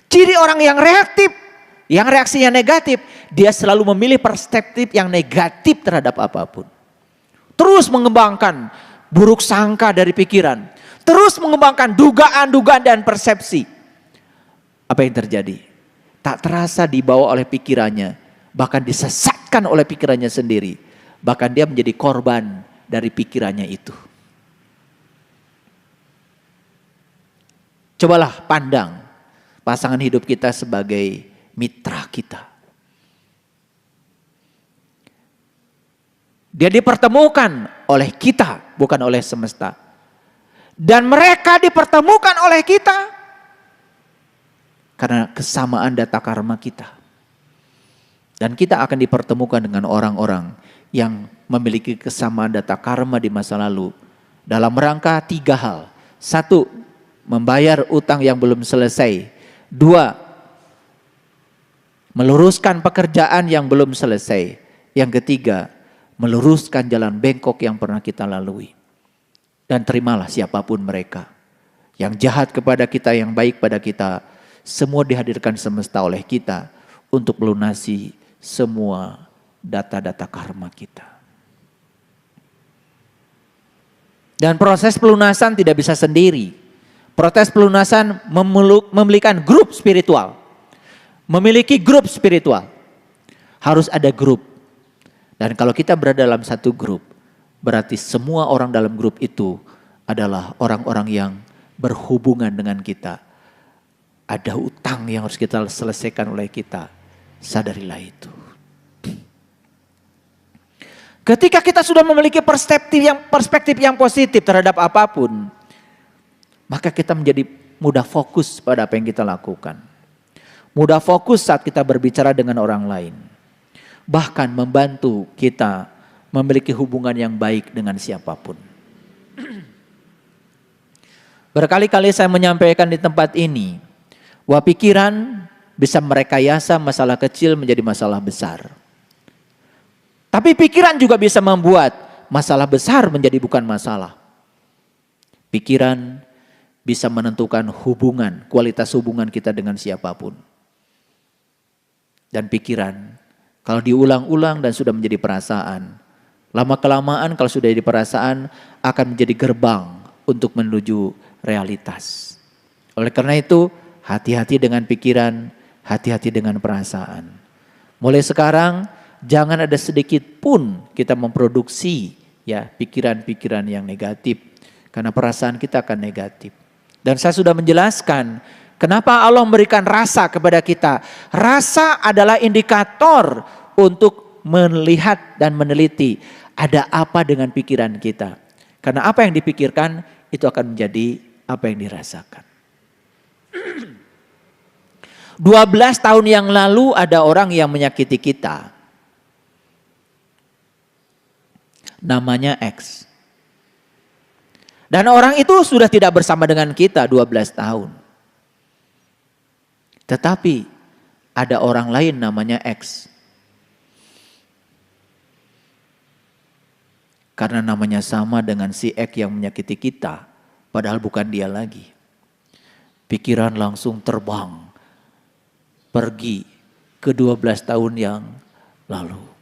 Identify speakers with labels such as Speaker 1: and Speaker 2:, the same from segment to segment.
Speaker 1: Ciri orang yang reaktif, yang reaksinya negatif, dia selalu memilih perspektif yang negatif terhadap apapun. Terus mengembangkan buruk sangka dari pikiran. Terus mengembangkan dugaan-dugaan dan persepsi. Apa yang terjadi? Tak terasa dibawa oleh pikirannya. Bahkan disesatkan oleh pikirannya sendiri. Bahkan dia menjadi korban dari pikirannya itu. Cobalah pandang pasangan hidup kita sebagai mitra kita. Dia dipertemukan oleh kita, bukan oleh semesta. Dan mereka dipertemukan oleh kita karena kesamaan data karma kita. Dan kita akan dipertemukan dengan orang-orang yang memiliki kesamaan data karma di masa lalu. Dalam rangka 3 hal. 1, membayar utang yang belum selesai. 2, meluruskan pekerjaan yang belum selesai. Yang ketiga, meluruskan jalan bengkok yang pernah kita lalui. Dan terimalah siapapun mereka. Yang jahat kepada kita, yang baik pada kita. Semua dihadirkan semesta oleh kita untuk melunasi semua data-data karma kita. Dan proses pelunasan tidak bisa sendiri. Proses pelunasan memiliki grup spiritual. Memiliki grup spiritual. Harus ada grup. Dan kalau kita berada dalam satu grup, berarti semua orang dalam grup itu adalah orang-orang yang berhubungan dengan kita. Ada utang yang harus kita selesaikan oleh kita. Sadarilah itu. Ketika kita sudah memiliki perspektif yang positif terhadap apapun, maka kita menjadi mudah fokus pada apa yang kita lakukan. Mudah fokus saat kita berbicara dengan orang lain. Bahkan membantu kita memiliki hubungan yang baik dengan siapapun. Berkali-kali saya menyampaikan di tempat ini, bahwa pikiran bisa merekayasa masalah kecil menjadi masalah besar. Tapi pikiran juga bisa membuat masalah besar menjadi bukan masalah. Pikiran bisa menentukan hubungan, kualitas hubungan kita dengan siapapun. Dan pikiran, kalau diulang-ulang dan sudah menjadi perasaan, lama-kelamaan kalau sudah jadi perasaan akan menjadi gerbang untuk menuju realitas. Oleh karena itu, hati-hati dengan pikiran, hati-hati dengan perasaan. Mulai sekarang, jangan ada sedikit pun kita memproduksi ya pikiran-pikiran yang negatif. Karena perasaan kita akan negatif. Dan saya sudah menjelaskan kenapa Allah memberikan rasa kepada kita. Rasa adalah indikator untuk melihat dan meneliti ada apa dengan pikiran kita. Karena apa yang dipikirkan itu akan menjadi apa yang dirasakan. 12 tahun yang lalu ada orang yang menyakiti kita. Namanya X. Dan orang itu sudah tidak bersama dengan kita 12 tahun. Tetapi ada orang lain namanya X. Karena namanya sama dengan si X yang menyakiti kita. Padahal bukan dia lagi. Pikiran langsung terbang. Pergi ke 12 tahun yang lalu.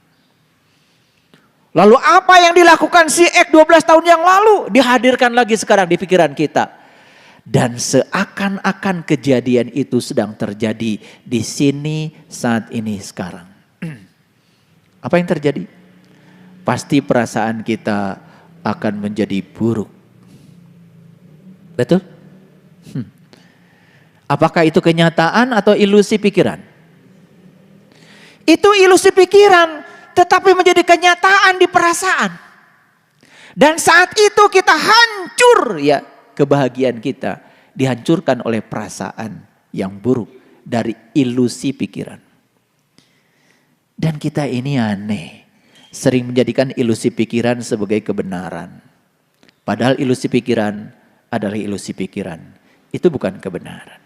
Speaker 1: Lalu apa yang dilakukan si X 12 tahun yang lalu dihadirkan lagi sekarang di pikiran kita. Dan seakan-akan kejadian itu sedang terjadi di sini saat ini sekarang. Apa yang terjadi? Pasti perasaan kita akan menjadi buruk. Betul? Apakah itu kenyataan atau ilusi pikiran? Itu ilusi pikiran. Tetapi menjadi kenyataan di perasaan. Dan saat itu kita hancur ya. Kebahagiaan kita dihancurkan oleh perasaan yang buruk dari ilusi pikiran. Dan kita ini aneh. Sering menjadikan ilusi pikiran sebagai kebenaran. Padahal ilusi pikiran adalah ilusi pikiran. Itu bukan kebenaran.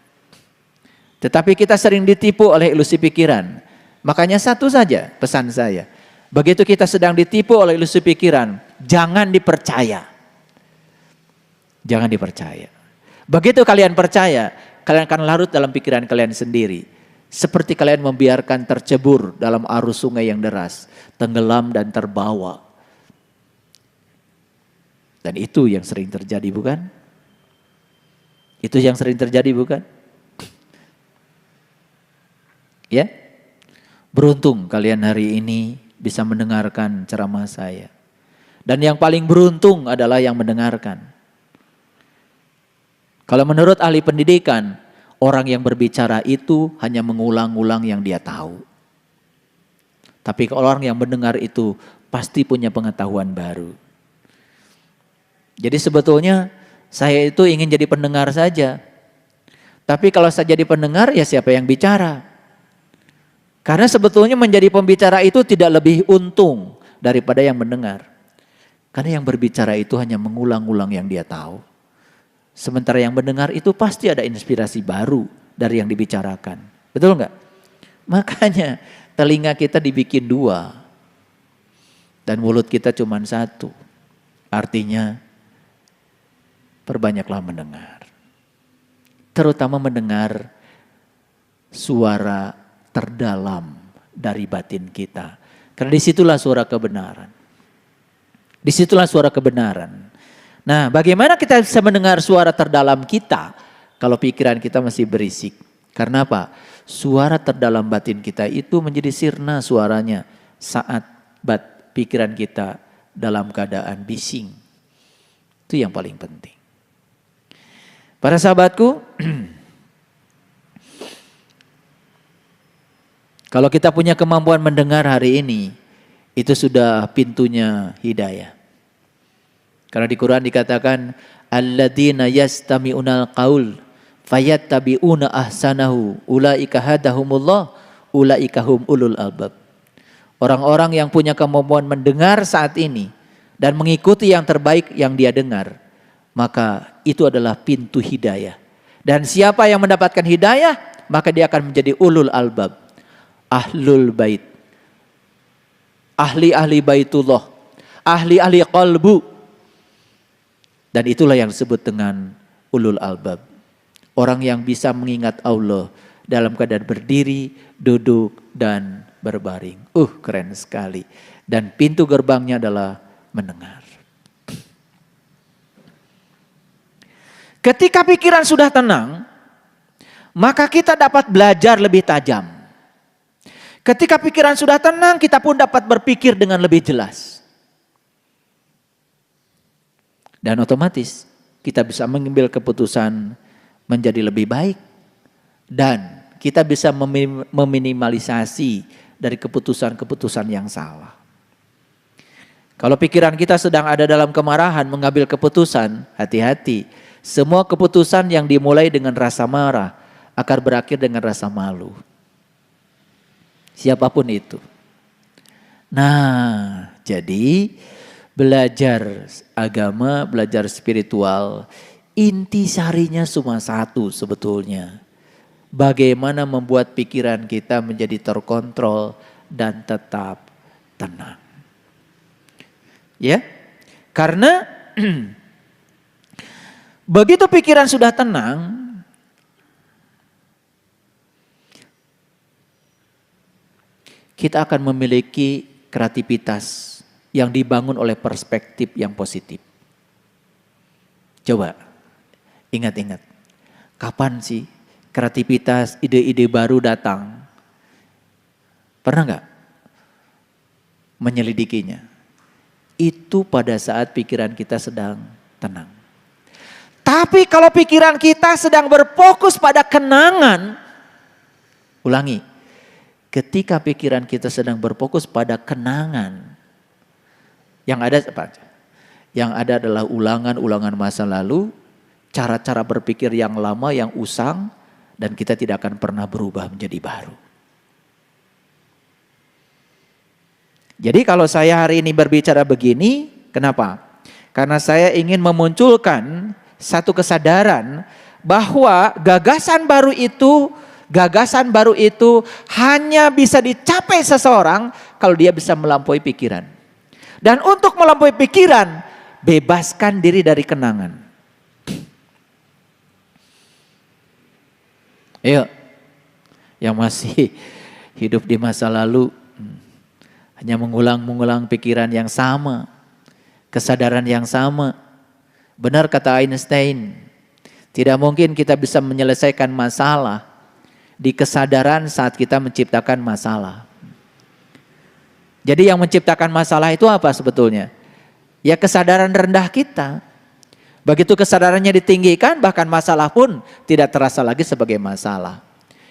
Speaker 1: Tetapi kita sering ditipu oleh ilusi pikiran. Makanya satu saja pesan saya. Begitu kita sedang ditipu oleh ilusi pikiran, jangan dipercaya. Jangan dipercaya. Begitu kalian percaya, kalian akan larut dalam pikiran kalian sendiri. Seperti kalian membiarkan tercebur dalam arus sungai yang deras, tenggelam dan terbawa. Dan itu yang sering terjadi, bukan? Itu yang sering terjadi, bukan? Ya? Beruntung kalian hari ini bisa mendengarkan ceramah saya. Dan yang paling beruntung adalah yang mendengarkan. Kalau menurut ahli pendidikan, orang yang berbicara itu hanya mengulang-ulang yang dia tahu. Tapi kalau orang yang mendengar itu pasti punya pengetahuan baru. Jadi sebetulnya saya itu ingin jadi pendengar saja. Tapi kalau saya jadi pendengar, ya siapa yang bicara? Karena sebetulnya menjadi pembicara itu tidak lebih untung daripada yang mendengar. Karena yang berbicara itu hanya mengulang-ulang yang dia tahu. Sementara yang mendengar itu pasti ada inspirasi baru dari yang dibicarakan. Betul nggak? Makanya telinga kita dibikin dua. Dan mulut kita cuma satu. Artinya perbanyaklah mendengar. Terutama mendengar suara terdalam dari batin kita. Karena disitulah suara kebenaran. Disitulah suara kebenaran. Nah, bagaimana kita bisa mendengar suara terdalam kita kalau pikiran kita masih berisik? Karena apa? Suara terdalam batin kita itu menjadi sirna suaranya saat pikiran kita dalam keadaan bising. Itu yang paling penting. Para sahabatku, kalau kita punya kemampuan mendengar hari ini, itu sudah pintunya hidayah. Karena di Quran dikatakan alladzina yastami'unal qaul fayattabi'una ahsanahu ulaika hadahumullah ulaika hum ulul albab. Orang-orang yang punya kemampuan mendengar saat ini dan mengikuti yang terbaik yang dia dengar, maka itu adalah pintu hidayah. Dan siapa yang mendapatkan hidayah, maka dia akan menjadi ulul albab, ahlul bait, ahli-ahli baitullah, ahli-ahli qalbu. Dan itulah yang disebut dengan ulul albab. Orang yang bisa mengingat Allah dalam keadaan berdiri, duduk, dan berbaring. Keren sekali. Dan pintu gerbangnya adalah mendengar. Ketika pikiran sudah tenang, maka kita dapat belajar lebih tajam. Ketika pikiran sudah tenang, kita pun dapat berpikir dengan lebih jelas. Dan otomatis kita bisa mengambil keputusan menjadi lebih baik. Dan kita bisa meminimalisasi dari keputusan-keputusan yang salah. Kalau pikiran kita sedang ada dalam kemarahan mengambil keputusan, hati-hati. Semua keputusan yang dimulai dengan rasa marah akan berakhir dengan rasa malu. Siapapun itu. Nah, jadi belajar agama, belajar spiritual, intisarinya cuma satu sebetulnya. Bagaimana membuat pikiran kita menjadi terkontrol dan tetap tenang. Ya, karena begitu pikiran sudah tenang, kita akan memiliki kreativitas yang dibangun oleh perspektif yang positif. Coba ingat-ingat, kapan sih kreativitas, ide-ide baru datang? Pernah nggak menyelidikinya? Itu pada saat pikiran kita sedang tenang. Tapi kalau pikiran kita sedang berfokus pada kenangan, ulangi, ketika pikiran kita sedang berfokus pada kenangan, yang ada apa? Yang ada adalah ulangan-ulangan masa lalu, cara-cara berpikir yang lama, yang usang, dan kita tidak akan pernah berubah menjadi baru. Jadi kalau saya hari ini berbicara begini, kenapa? Karena saya ingin memunculkan satu kesadaran bahwa gagasan baru itu hanya bisa dicapai seseorang kalau dia bisa melampaui pikiran. Dan untuk melampaui pikiran, bebaskan diri dari kenangan. Ayo, yang masih hidup di masa lalu hanya mengulang-mengulang pikiran yang sama, kesadaran yang sama. Benar kata Einstein, tidak mungkin kita bisa menyelesaikan masalah di kesadaran saat kita menciptakan masalah. Jadi yang menciptakan masalah itu apa sebetulnya? Ya kesadaran rendah kita. Begitu kesadarannya ditinggikan, bahkan masalah pun tidak terasa lagi sebagai masalah.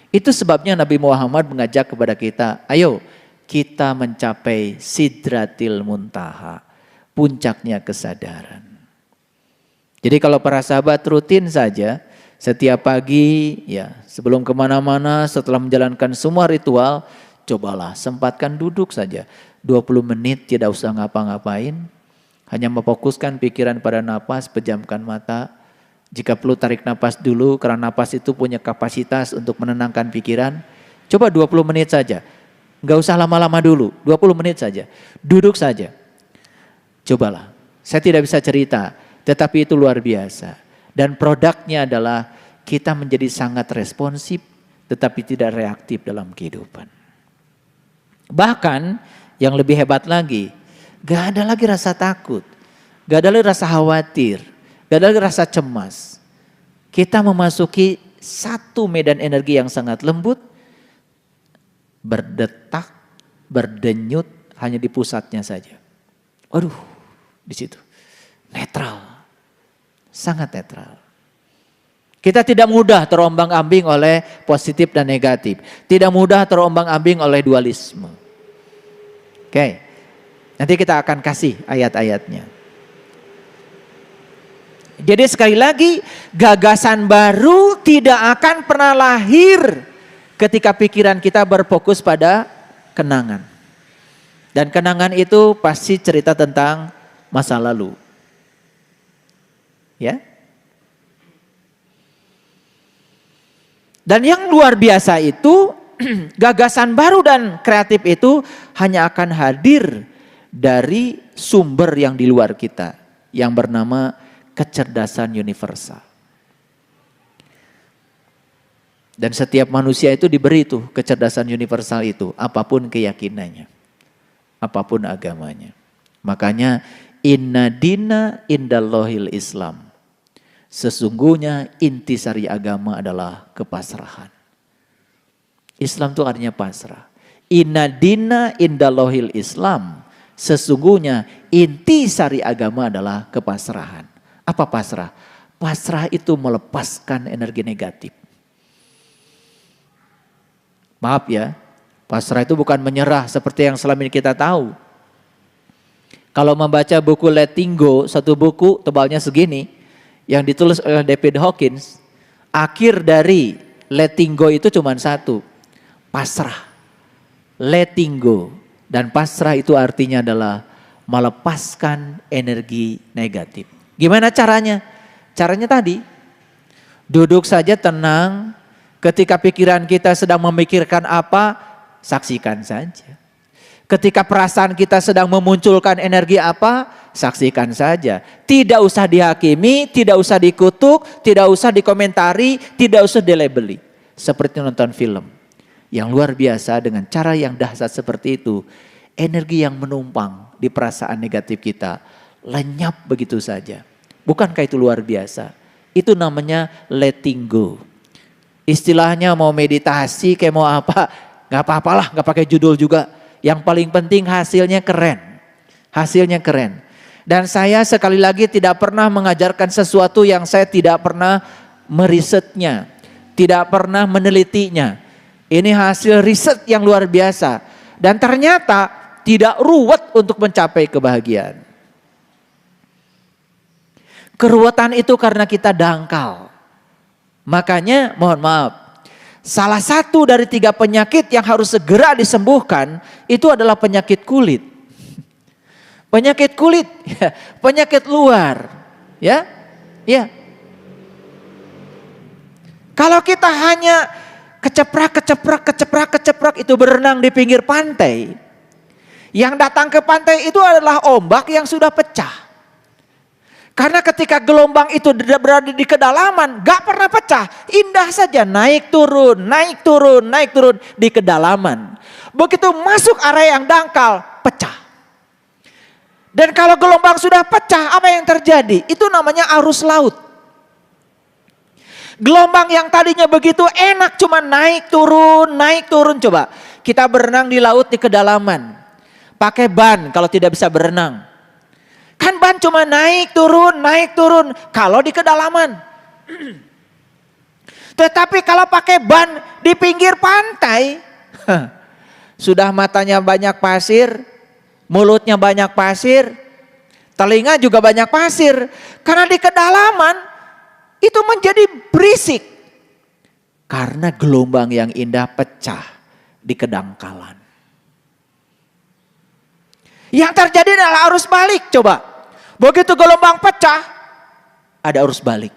Speaker 1: Itu sebabnya Nabi Muhammad mengajak kepada kita, ayo kita mencapai sidratil muntaha, puncaknya kesadaran. Jadi kalau para sahabat rutin saja, setiap pagi ya sebelum kemana-mana setelah menjalankan semua ritual, cobalah sempatkan duduk saja. 20 menit tidak usah ngapa-ngapain. Hanya memfokuskan pikiran pada napas, pejamkan mata. Jika perlu tarik napas dulu karena napas itu punya kapasitas untuk menenangkan pikiran. Coba 20 menit saja. Enggak usah lama-lama dulu, 20 menit saja. Duduk saja. Cobalah. Saya tidak bisa cerita, tetapi itu luar biasa. Dan produknya adalah kita menjadi sangat responsif tetapi tidak reaktif dalam kehidupan. Bahkan yang lebih hebat lagi, gak ada lagi rasa takut, gak ada lagi rasa khawatir, gak ada lagi rasa cemas. Kita memasuki satu medan energi yang sangat lembut, berdetak, berdenyut hanya di pusatnya saja. Waduh, di situ netral, sangat netral. Kita tidak mudah terombang-ambing oleh positif dan negatif, tidak mudah terombang-ambing oleh dualisme. Oke. Nanti kita akan kasih ayat-ayatnya. Jadi sekali lagi, gagasan baru tidak akan pernah lahir ketika pikiran kita berfokus pada kenangan. Dan kenangan itu pasti cerita tentang masa lalu. Ya. Dan yang luar biasa itu, gagasan baru dan kreatif itu hanya akan hadir dari sumber yang di luar kita, yang bernama kecerdasan universal. Dan setiap manusia itu diberi itu kecerdasan universal itu, apapun keyakinannya, apapun agamanya. Makanya inna dina indallahil Islam. Sesungguhnya intisari agama adalah kepasrahan. Islam itu artinya pasrah. Inna dina indallahil Islam. Sesungguhnya inti sari agama adalah kepasrahan. Apa pasrah? Pasrah itu melepaskan energi negatif. Maaf ya, pasrah itu bukan menyerah seperti yang selama ini kita tahu. Kalau membaca buku Letting Go, satu buku tebalnya segini, yang ditulis oleh David Hawkins, akhir dari Letting Go itu cuma satu, pasrah. Letting go. Dan pasrah itu artinya adalah melepaskan energi negatif. Gimana caranya? Caranya tadi, duduk saja tenang, ketika pikiran kita sedang memikirkan apa, saksikan saja. Ketika perasaan kita sedang memunculkan energi apa, saksikan saja. Tidak usah dihakimi, tidak usah dikutuk, tidak usah dikomentari, tidak usah dilabeli. Seperti nonton film. Yang luar biasa dengan cara yang dahsyat seperti itu, energi yang menumpang di perasaan negatif kita lenyap begitu saja. Bukankah itu luar biasa? Itu namanya letting go. Istilahnya mau meditasi kayak mau apa, gak apa-apalah, gak pakai judul juga. Yang paling penting hasilnya keren. Hasilnya keren. Dan saya sekali lagi tidak pernah mengajarkan sesuatu yang saya tidak pernah merisetnya, tidak pernah menelitinya. Ini hasil riset yang luar biasa. Dan ternyata tidak ruwet untuk mencapai kebahagiaan. Keruwetan itu karena kita dangkal. Makanya mohon maaf, salah satu dari 3 penyakit yang harus segera disembuhkan itu adalah penyakit kulit. Penyakit kulit, penyakit luar. Ya, ya. Kalau kita hanya keceprak itu berenang di pinggir pantai. Yang datang ke pantai itu adalah ombak yang sudah pecah. Karena ketika gelombang itu berada di kedalaman, gak pernah pecah. Indah saja, naik turun, naik turun, naik turun di kedalaman. Begitu masuk area yang dangkal, pecah. Dan kalau gelombang sudah pecah, apa yang terjadi? Itu namanya arus laut. Gelombang yang tadinya begitu enak, cuma naik turun, naik turun. Coba kita berenang di laut di kedalaman. Pakai ban kalau tidak bisa berenang. Kan ban cuma naik turun kalau di kedalaman. Tetapi kalau pakai ban di pinggir pantai, sudah matanya banyak pasir, mulutnya banyak pasir, telinga juga banyak pasir. Karena di kedalaman itu menjadi berisik. Karena gelombang yang indah pecah di kedangkalan. Yang terjadi adalah arus balik, coba. Begitu gelombang pecah, ada arus balik.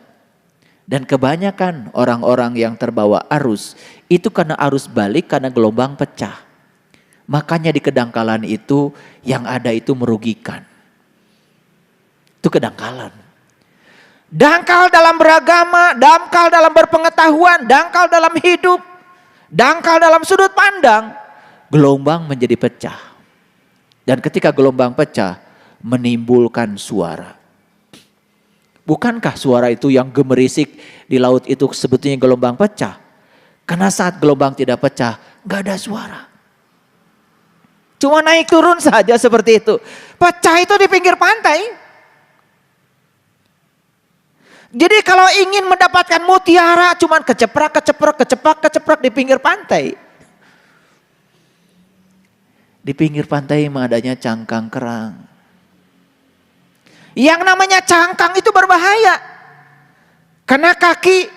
Speaker 1: Dan kebanyakan orang-orang yang terbawa arus, itu karena arus balik, karena gelombang pecah. Makanya di kedangkalan itu, yang ada itu merugikan. Itu kedangkalan. Dangkal dalam beragama, dangkal dalam berpengetahuan, dangkal dalam hidup, dangkal dalam sudut pandang, gelombang menjadi pecah. Dan ketika gelombang pecah, menimbulkan suara. Bukankah suara itu yang gemerisik di laut itu sebetulnya gelombang pecah? Karena saat gelombang tidak pecah, gak ada suara. Cuma naik turun saja seperti itu. Pecah itu di pinggir pantai. Jadi kalau ingin mendapatkan mutiara, cuma keceprek di pinggir pantai. Di pinggir pantai adanya cangkang kerang. Yang namanya cangkang itu berbahaya. Karena kaki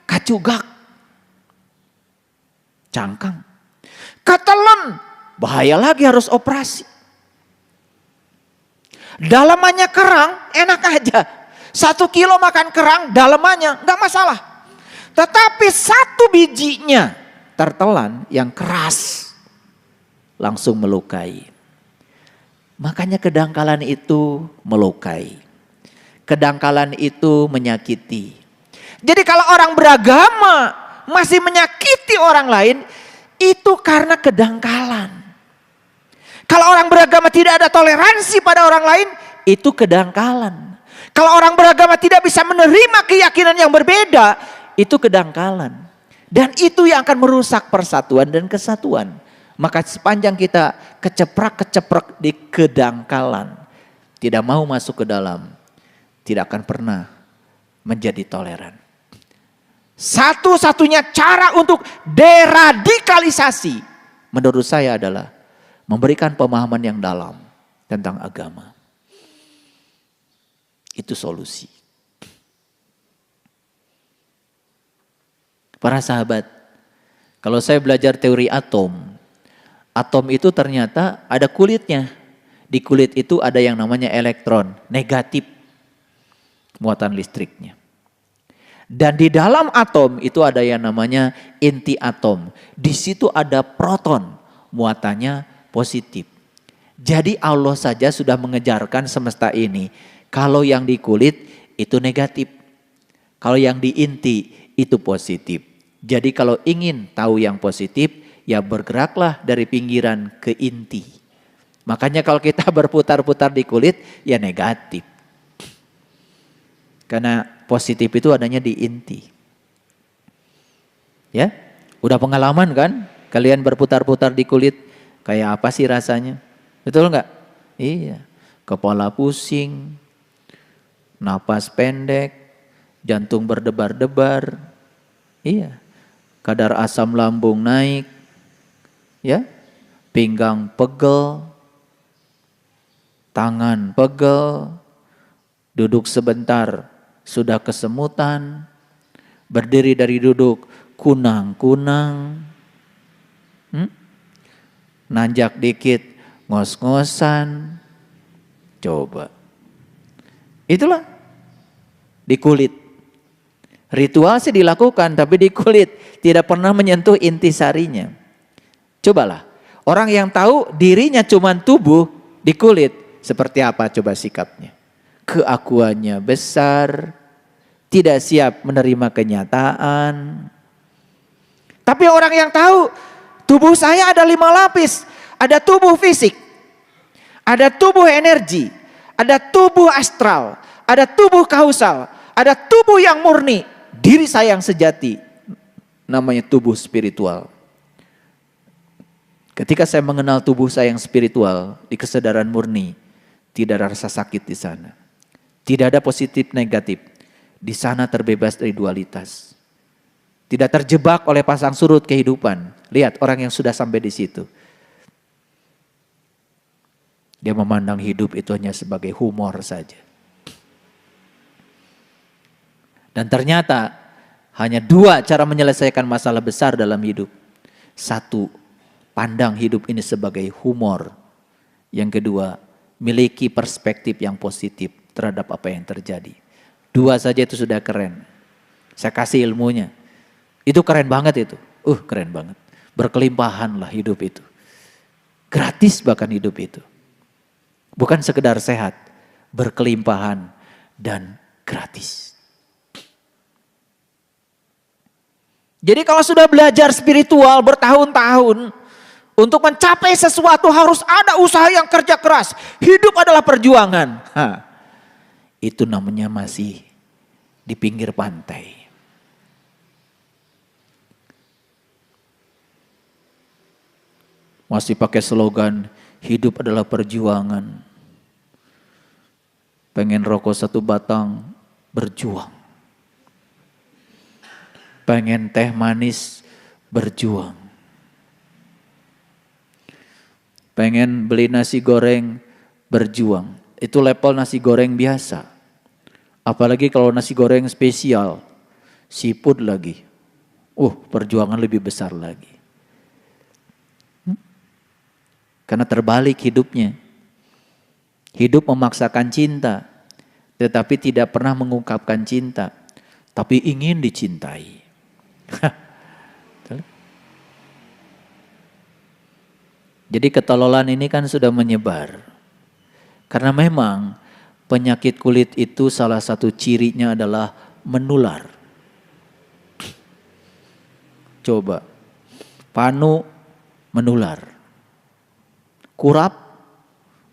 Speaker 1: kacugak. Cangkang. Ketelen, bahaya lagi, harus operasi. Dalamannya kerang enak aja. 1 kilo makan kerang dalamannya gak masalah. Tetapi 1 bijinya tertelan yang keras, langsung melukai. Makanya kedangkalan itu melukai. Kedangkalan itu menyakiti. Jadi kalau orang beragama masih menyakiti orang lain, itu karena kedangkalan. Kalau orang beragama tidak ada toleransi pada orang lain, itu kedangkalan. Kalau orang beragama tidak bisa menerima keyakinan yang berbeda, itu kedangkalan. Dan itu yang akan merusak persatuan dan kesatuan. Maka sepanjang kita keceprek di kedangkalan, tidak mau masuk ke dalam, tidak akan pernah menjadi toleran. Satu-satunya cara untuk deradikalisasi menurut saya adalah memberikan pemahaman yang dalam tentang agama. Itu solusi. Para sahabat, kalau saya belajar teori atom, atom itu ternyata ada kulitnya. Di kulit itu ada yang namanya elektron, negatif muatan listriknya. Dan di dalam atom itu ada yang namanya inti atom. Di situ ada proton, muatannya positif. Jadi Allah saja sudah mengejarkan semesta ini. Kalau yang di kulit itu negatif. Kalau yang di inti itu positif. Jadi kalau ingin tahu yang positif, ya bergeraklah dari pinggiran ke inti. Makanya kalau kita berputar-putar di kulit, ya negatif. Karena positif itu adanya di inti. Ya, udah pengalaman kan? Kalian berputar-putar di kulit, kayak apa sih rasanya? Betul nggak? Iya, kepala pusing, napas pendek, jantung berdebar-debar. Iya, kadar asam lambung naik. Ya, pinggang pegel, tangan pegel, duduk sebentar sudah kesemutan, berdiri dari duduk kunang-kunang, nanjak dikit ngos-ngosan. Coba, itulah di kulit. Ritual sih dilakukan, tapi di kulit tidak pernah menyentuh intisarinya. Cobalah, orang yang tahu dirinya cuma tubuh di kulit, seperti apa coba sikapnya. keakuannya besar, tidak siap menerima kenyataan. Tapi orang yang tahu, tubuh saya ada 5 lapis. Ada tubuh fisik, ada tubuh energi, ada tubuh astral, ada tubuh kausal, ada tubuh yang murni. Diri saya yang sejati, namanya tubuh spiritual. Ketika saya mengenal tubuh saya yang spiritual, di kesadaran murni, tidak ada rasa sakit di sana. Tidak ada positif negatif. Di sana terbebas dari dualitas. Tidak terjebak oleh pasang surut kehidupan. Lihat orang yang sudah sampai di situ. Dia memandang hidup itu hanya sebagai humor saja. Dan ternyata hanya 2 cara menyelesaikan masalah besar dalam hidup. 1, pandang hidup ini sebagai humor. Yang kedua, miliki perspektif yang positif terhadap apa yang terjadi. 2 saja itu sudah keren. Saya kasih ilmunya. Itu keren banget itu. Keren banget. Berkelimpahanlah hidup itu. Gratis bahkan hidup itu. Bukan sekedar sehat, berkelimpahan dan gratis. Jadi kalau sudah belajar spiritual bertahun-tahun, untuk mencapai sesuatu harus ada usaha yang kerja keras. Hidup adalah perjuangan. Itu namanya masih di pinggir pantai. Masih pakai slogan, hidup adalah perjuangan. Pengen rokok 1 batang, berjuang. Pengen teh manis, berjuang. Pengen beli nasi goreng, berjuang. Itu level nasi goreng biasa. Apalagi kalau nasi goreng spesial, seafood lagi. Perjuangan lebih besar lagi. Karena terbalik hidupnya. Hidup memaksakan cinta, tetapi tidak pernah mengungkapkan cinta, tapi ingin dicintai. Jadi ketololan ini kan sudah menyebar. Karena memang penyakit kulit itu salah satu cirinya adalah menular. Coba, panu menular. Kurap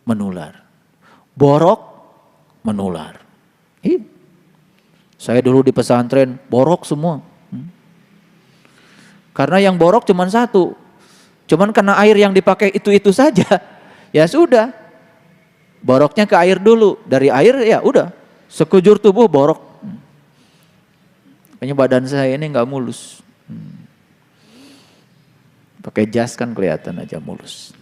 Speaker 1: menular. Borok menular. Saya dulu di pesantren borok semua. Karena yang borok cuma 1. Cuman karena air yang dipakai itu saja. Ya sudah. Boroknya ke air dulu. Dari air ya udah. Sekujur tubuh borok. Kayaknya badan saya ini gak mulus. Pakai jas kan kelihatan aja mulus.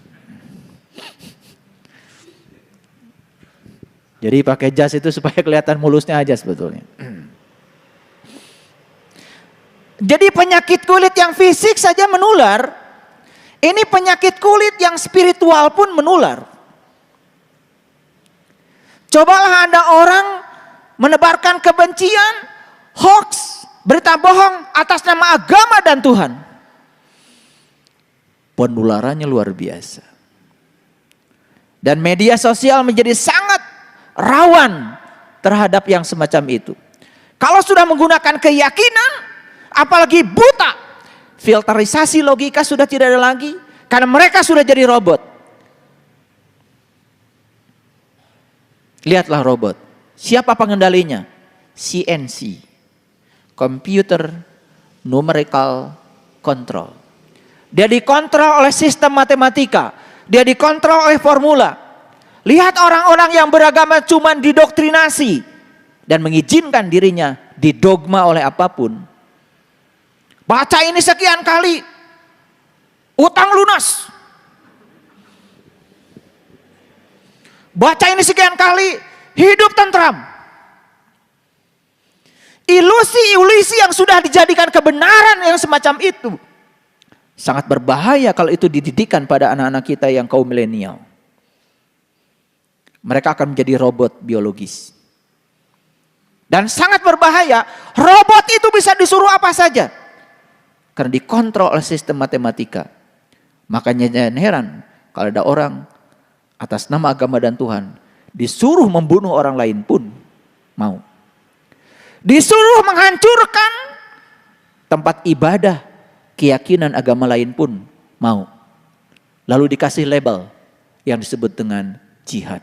Speaker 1: Jadi pakai jas itu supaya kelihatan mulusnya aja sebetulnya. Jadi penyakit kulit yang fisik saja menular. Ini penyakit kulit yang spiritual pun menular. Cobalah ada orang menebarkan kebencian, hoax, berita bohong atas nama agama dan Tuhan. Penularannya luar biasa. Dan media sosial menjadi sangat rawan terhadap yang semacam itu. Kalau sudah menggunakan keyakinan, apalagi buta, filterisasi logika sudah tidak ada lagi, karena mereka sudah jadi robot. Lihatlah robot, siapa pengendalinya? CNC, Computer Numerical Control. Dia dikontrol oleh sistem matematika, dia dikontrol oleh formula. Lihat orang-orang yang beragama cuma didoktrinasi dan mengizinkan dirinya didogma oleh apapun. Baca ini sekian kali, utang lunas. Baca ini sekian kali, hidup tentram. Ilusi-ilusi yang sudah dijadikan kebenaran yang semacam itu sangat berbahaya kalau itu dididikan pada anak-anak kita yang kaum milenial. Mereka akan menjadi robot biologis. Dan sangat berbahaya, robot itu bisa disuruh apa saja. Karena dikontrol oleh sistem matematika. Makanya jangan heran kalau ada orang atas nama agama dan Tuhan Disuruh membunuh orang lain pun mau. Disuruh menghancurkan tempat ibadah, keyakinan agama lain pun mau. Lalu dikasih label yang disebut dengan jihad.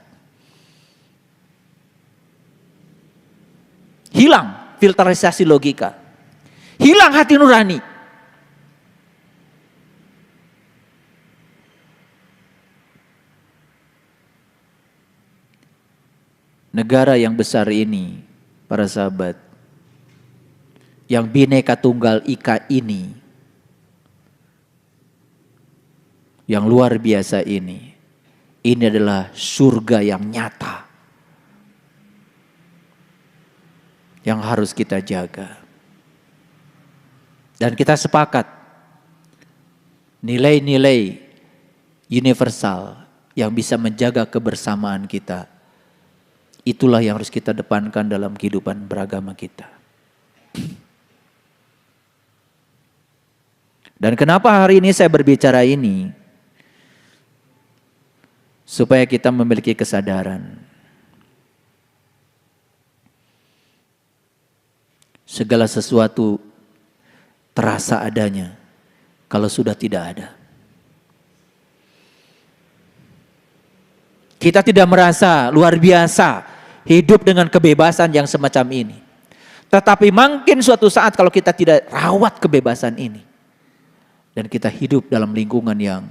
Speaker 1: Hilang filterisasi logika. Hilang hati nurani. Negara yang besar ini, para sahabat, yang Bhinneka Tunggal Ika ini, yang luar biasa ini adalah surga yang nyata, yang harus kita jaga. Dan kita sepakat, nilai-nilai universal yang bisa menjaga kebersamaan kita, itulah yang harus kita depankan dalam kehidupan beragama kita. Dan kenapa hari ini saya berbicara ini? Supaya kita memiliki kesadaran. Segala sesuatu terasa adanya kalau sudah tidak ada. Kita tidak merasa luar biasa hidup dengan kebebasan yang semacam ini. Tetapi mungkin suatu saat kalau kita tidak rawat kebebasan ini, dan kita hidup dalam lingkungan yang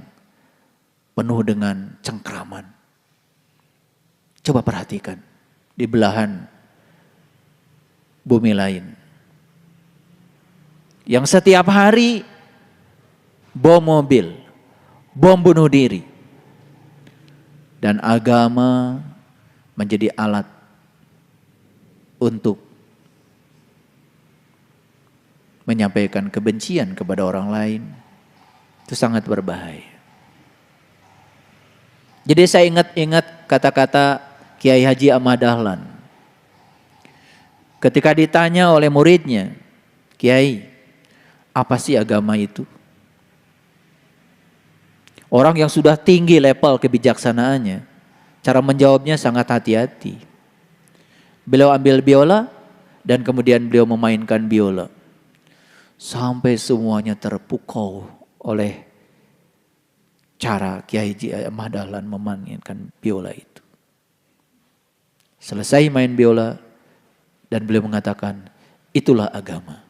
Speaker 1: penuh dengan cengkraman. Coba perhatikan di belahan bumi lain. Yang setiap hari bom mobil, bom bunuh diri. Dan agama menjadi alat untuk menyampaikan kebencian kepada orang lain. Itu sangat berbahaya. Jadi saya ingat kata-kata Kiai Haji Ahmad Dahlan. Ketika ditanya oleh muridnya, Kiai, apa sih agama itu? Orang yang sudah tinggi level kebijaksanaannya, cara menjawabnya sangat hati-hati. Beliau ambil biola dan kemudian beliau memainkan biola. Sampai semuanya terpukau oleh cara Kiai Haji Ahmad Dahlan memainkan biola itu. Selesai main biola dan beliau mengatakan, itulah agama.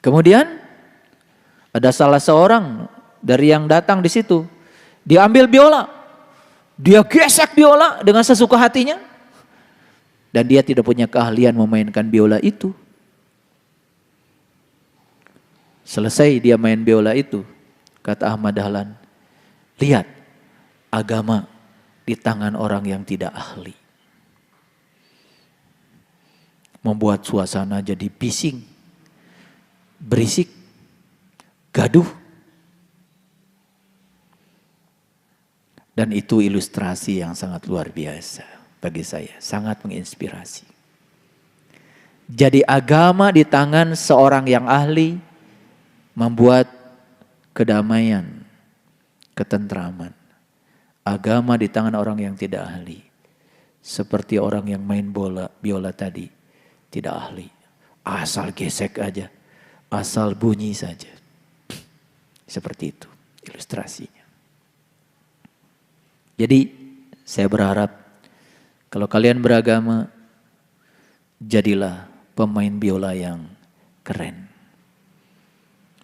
Speaker 1: Kemudian ada salah seorang dari yang datang di situ, dia ambil biola, dia gesek biola dengan sesuka hatinya, dan dia tidak punya keahlian memainkan biola itu. Selesai dia main biola itu, kata Ahmad Dahlan, lihat agama di tangan orang yang tidak ahli, membuat suasana jadi bising, berisik, gaduh. Dan itu ilustrasi yang sangat luar biasa bagi saya, sangat menginspirasi. Jadi agama di tangan seorang yang ahli membuat kedamaian, ketentraman. Agama di tangan orang yang tidak ahli, seperti orang yang main biola tadi, tidak ahli. Asal gesek aja, asal bunyi saja. Seperti itu ilustrasinya. Jadi saya berharap kalau kalian beragama, jadilah pemain biola yang keren.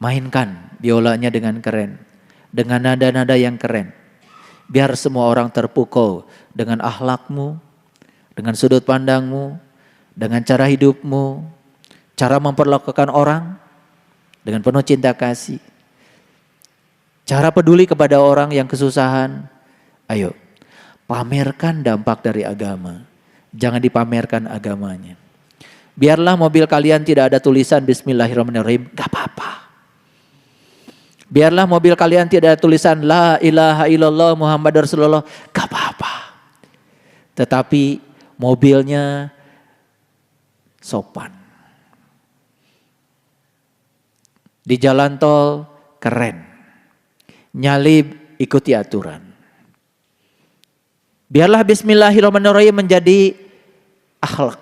Speaker 1: Mainkan biolanya dengan keren, dengan nada-nada yang keren. Biar semua orang terpukau dengan akhlakmu, dengan sudut pandangmu, dengan cara hidupmu, cara memperlakukan orang dengan penuh cinta kasih, cara peduli kepada orang yang kesusahan. Ayo, pamerkan dampak dari agama. Jangan dipamerkan agamanya. Biarlah mobil kalian tidak ada tulisan Bismillahirrahmanirrahim, gak apa-apa. Biarlah mobil kalian tidak ada tulisan La ilaha illallah Muhammad Rasulullah, gak apa-apa. Tetapi mobilnya sopan, Di jalan tol keren. Nyalib ikuti aturan. Biarlah bismillahirrahmanirrahim menjadi akhlak.